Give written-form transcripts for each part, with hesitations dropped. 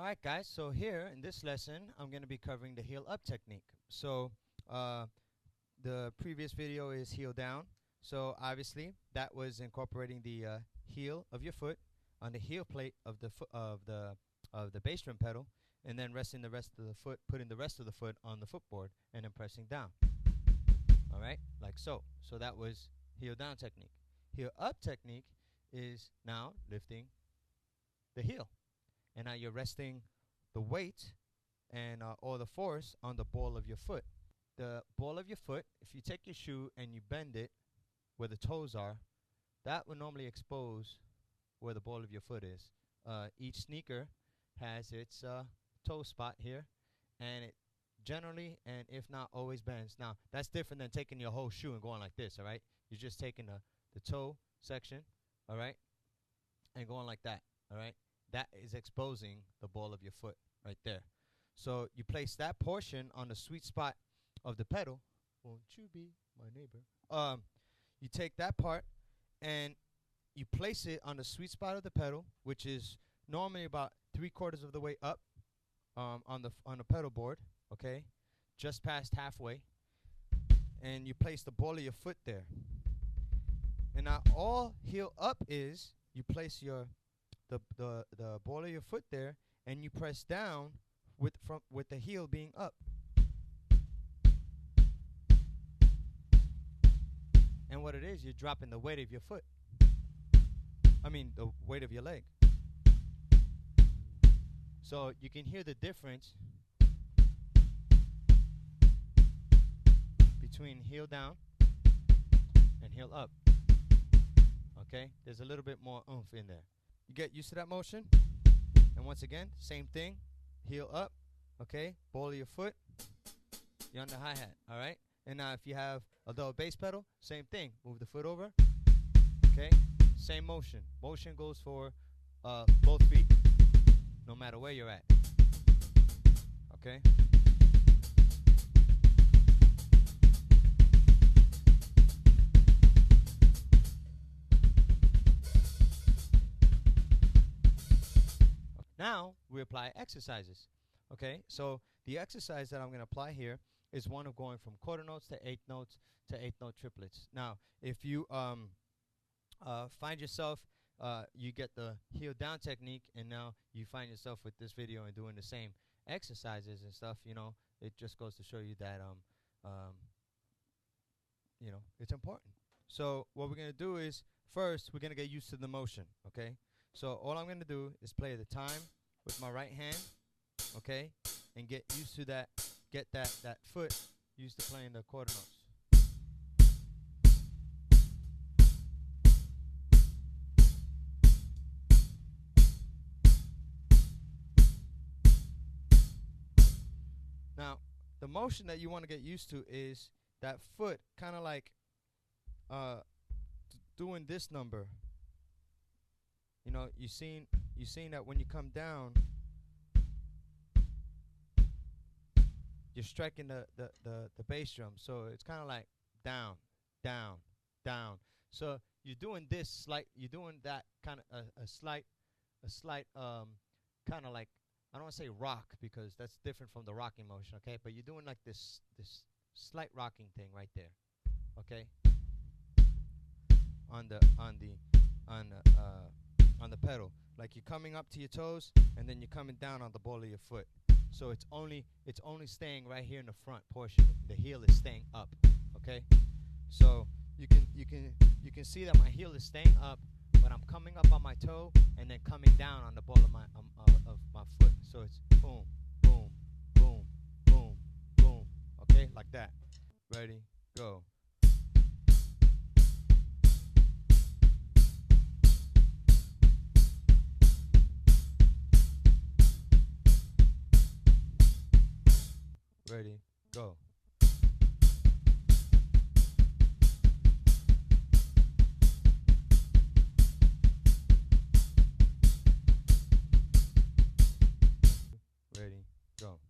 Alright guys, so here in this lesson I'm going to be covering the heel up technique. So the previous video is heel down. So obviously that was incorporating the heel of your foot on the heel plate of the bass drum pedal, and then resting the rest of the foot, putting the rest of the foot on the footboard and then pressing down. Alright, like so. So that was heel down technique. Heel up technique is now lifting the heel. And now you're resting the weight and or the force on the ball of your foot. The ball of your foot, if you take your shoe and you bend it where the toes are, that will normally expose where the ball of your foot is. Each sneaker has its toe spot here, and it generally, and if not always, bends. Now, that's different than taking your whole shoe and going like this, all right? You're just taking the toe section, all right, and going like that, all right? That is exposing the ball of your foot right there. So you place that portion on the sweet spot of the pedal. Won't you be my neighbor? You take that part and you place it on the sweet spot of the pedal, which is normally about 3/4 of the way up on the pedal board, okay, just past halfway, and you place the ball of your foot there. And now all heel up is you place your the ball of your foot there, and you press down with the heel being up. And what it is, you're dropping the weight of your foot. I mean, the weight of your leg. So you can hear the difference between heel down and heel up. Okay? There's a little bit more oomph in there. You get used to that motion. And once again, same thing. Heel up. Okay? Ball of your foot. You're on the hi-hat. Alright? And now if you have a double bass pedal, same thing. Move the foot over. Okay? Same motion. Motion goes for both feet, no matter where you're at. Okay? Now we apply exercises. Okay? So the exercise that I'm going to apply here is one of going from quarter notes to eighth notes to eighth note triplets. Now, if you find yourself, you get the heel down technique, and now you find yourself with this video and doing the same exercises and stuff, you know, it just goes to show you that, you know, it's important. So what we're going to do is, first, we're going to get used to the motion, okay? So all I'm going to do is play the time with my right hand, okay, and get used to that, get that foot used to playing the quarter notes. Now, the motion that you want to get used to is that foot kind of like doing this number. You know, you seen that when you come down, you're striking the bass drum. So it's kind of like down, down, down. So you're doing this you're doing that kind of a slight kind of like, I don't want to say rock because that's different from the rocking motion, okay? But you're doing like this slight rocking thing right there, okay? On the pedal, like you're coming up to your toes and then you're coming down on the ball of your foot. So it's only staying right here in the front portion. The heel is staying up, okay? So you can see that my heel is staying up, but I'm coming up on my toe and then coming down on the ball of my foot. So it's boom, boom, boom, boom, boom. Okay, like that. Ready, go. Ready, go. Ready, go.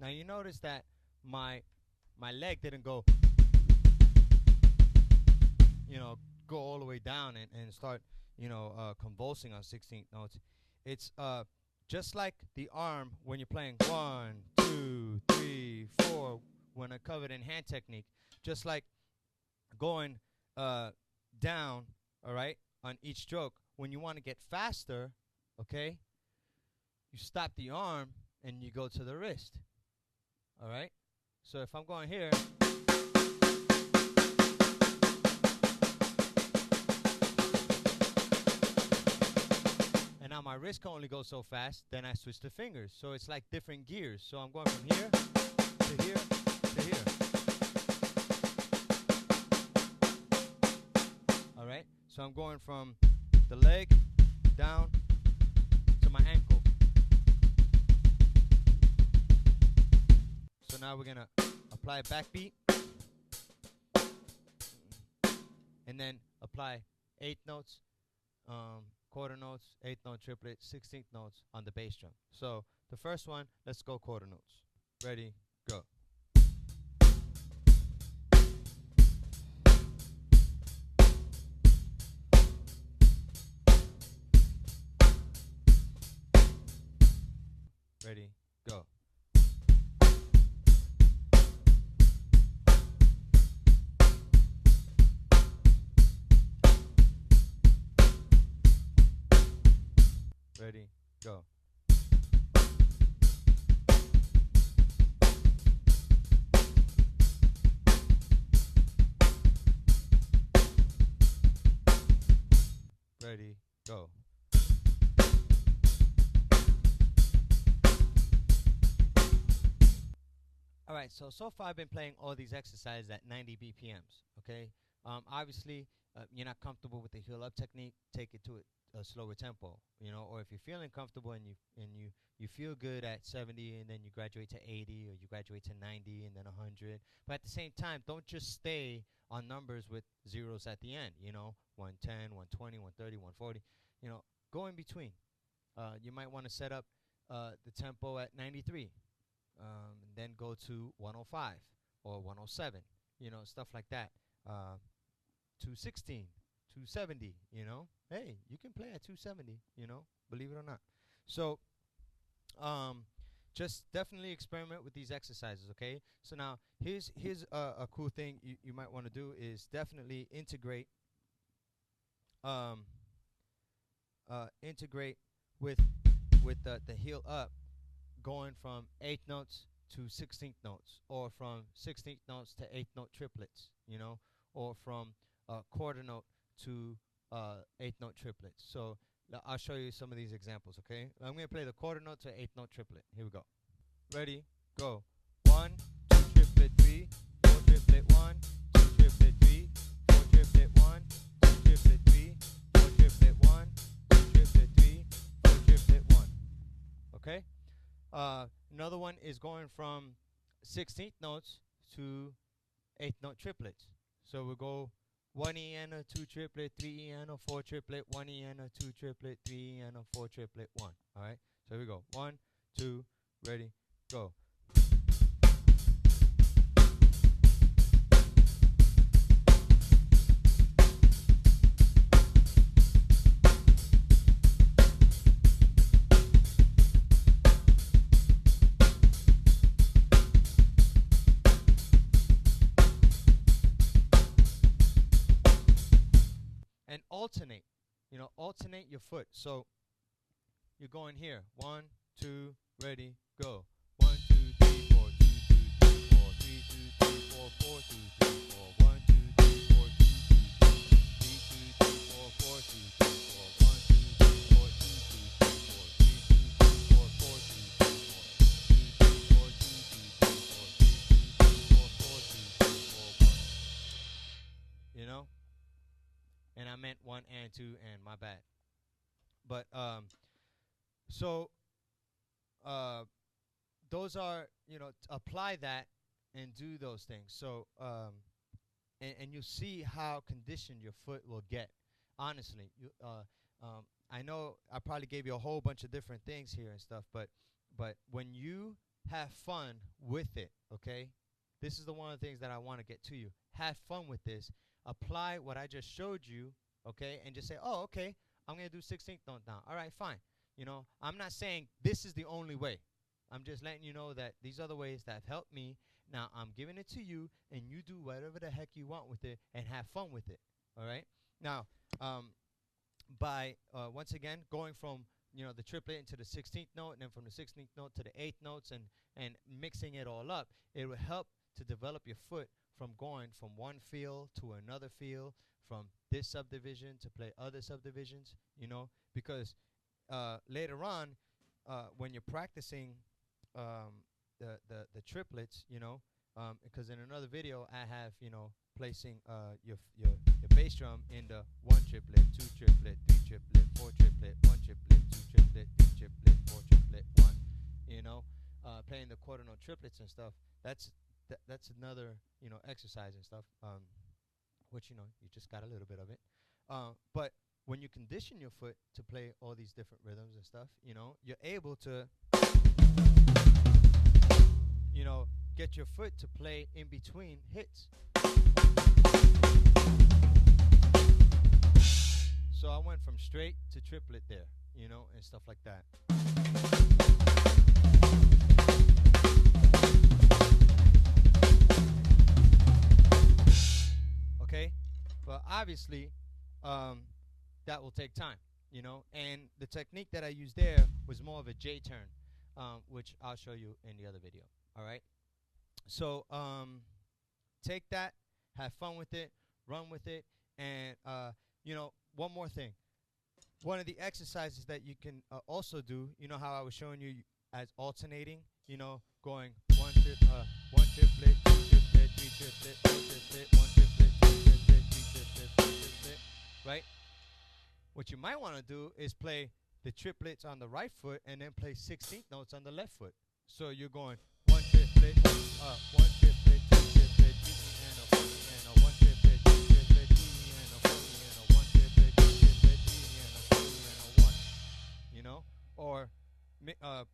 Now you notice that my my leg didn't go, you know, go all the way down and start, convulsing on 16th notes. It's just like the arm when you're playing 1, 2, 3, 4. When I covered in hand technique, just like going down, all right, on each stroke. When you want to get faster, okay, you stop the arm and you go to the wrist, all right. So if I'm going here, and now my wrist can only go so fast, then I switch the fingers. So it's like different gears. So I'm going from here to here to here. All right. So I'm going from the leg down to my ankle. So now we're gonna apply a backbeat, and then apply 8 notes, quarter notes, 8 note triplet, 16th notes on the bass drum. So the first one, let's go quarter notes. Ready, go. Ready, go. Ready, go. Ready, go. All right, so far I've been playing all these exercises at 90 BPMs, okay? Obviously, you're not comfortable with the heel up technique, take it to a slower tempo, or if you're feeling comfortable and you feel good at 70 and then you graduate to 80 or you graduate to 90 and then 100. But at the same time, don't just stay on numbers with zeros at the end, 110, 120, 130, 140, go in between. You might want to set up the tempo at 93, and then go to 105 or 107, stuff like that. 216, 270, Hey, you can play at 270, believe it or not. So, just definitely experiment with these exercises, okay? So now, here's a cool thing you might want to do is definitely integrate with the heel up, going from 8 notes to 16th notes, or from 16th notes to 8th note triplets, or from quarter note to 8th note triplets. So I'll show you some of these examples, okay? I'm going to play the quarter note to 8th note triplet. Here we go. Ready, go. 1, 2 triplet 3, 4 triplet 1, 2 triplet 3, 4 triplet 1, 2 triplet 3, 4 triplet 1, 2 triplet 3, 4 triplet 1. Okay? Another one is going from 16th notes to 8th note triplets. So we'll go 1 E and a 2 triplet, 3 E and a 4 triplet, 1 E and a 2 triplet, 3 E and a 4 triplet, 1. All right? So here we go. 1, 2, ready, go. And alternate your foot. So you're going here. 1, 2, ready, go. 1, 2, 3, 4, 2, 2, 3, 4, 3, 2, 3, 4, 4, 2, 3, 4, 1, 2, 3, 4, 2, 2, 3, 2, 3, 4, 4, 2, 3, 4, 1, 2, 3, 4, 2, 2, 3, 4, 3, 2, 3, 4, 4, 2, 3, 4, 2, 3, 4, 2, 3, 4, 3, 2, 3, 4, 4, 2, 3, 4, 1. And I meant 1 and 2 and my bad. But so those are, apply that and do those things. So and you see how conditioned your foot will get. Honestly, I know I probably gave you a whole bunch of different things here and stuff, but when you have fun with it, okay? This is the one of the things that I want to get to you. Have fun with this. Apply what I just showed you, okay? And just say, oh, okay, I'm going to do 16th note now. All right, fine. You know, I'm not saying this is the only way. I'm just letting you know that these are the ways that have helped me. Now, I'm giving it to you, and you do whatever the heck you want with it and have fun with it, all right? Now, by once again going from the triplet into the 16th note, and then from the 16th note to the 8th notes, and mixing it all up, it will help to develop your foot from going from one feel to another feel, from this subdivision to play other subdivisions, because later on, when you're practicing the triplets, because in another video I have, placing your bass drum in the 1 triplet, 2 triplet, 3 triplet, 4 triplet, 1 triplet, 2 triplet, 3 triplet, 4 triplet, 1, playing the quarter note triplets and stuff. That's another, exercise and stuff, which, you just got a little bit of it. But when you condition your foot to play all these different rhythms and stuff, you're able to, get your foot to play in between hits. So I went from straight to triplet there, and stuff like that. Okay? But obviously, that will take time, and the technique that I used there was more of a J turn, which I'll show you in the other video. All right? So take that, have fun with it, run with it, and one more thing. One of the exercises that you can also do, how I was showing you as alternating, going one triplet, 2 triplet, 3 triplet, 4 triplet, 1 triplet, 2 triplet, 3 triplet, 4 triplet, right? What you might want to do is play the triplets on the right foot and then play 16th notes on the left foot. So you're going 1 triplet, 1 triplet, 2 triplet, G and a 40 and a 1 triplet, 2 triplet, G and a 40 and a 1 triplet, 2 triplet, G and a 40 and a 1. Or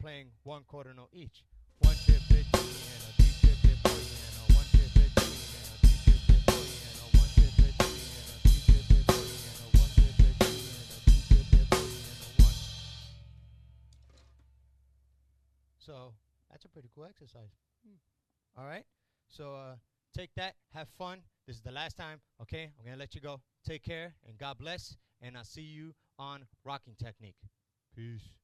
playing 1 quarter note each. 1 triplet, G and a 3 triplet, 40 and a 1 triplet, G and a 3 triplet, 40 and a 1 triplet, G and a 3 triplet, 40 and a 1 triplet, G and a 2 triplet, 40 and a 1. So that's a pretty cool exercise. All right. So take that, have fun. This is the last time. Okay, I'm gonna let you go. Take care and God bless. And I'll see you on rocking technique. Peace.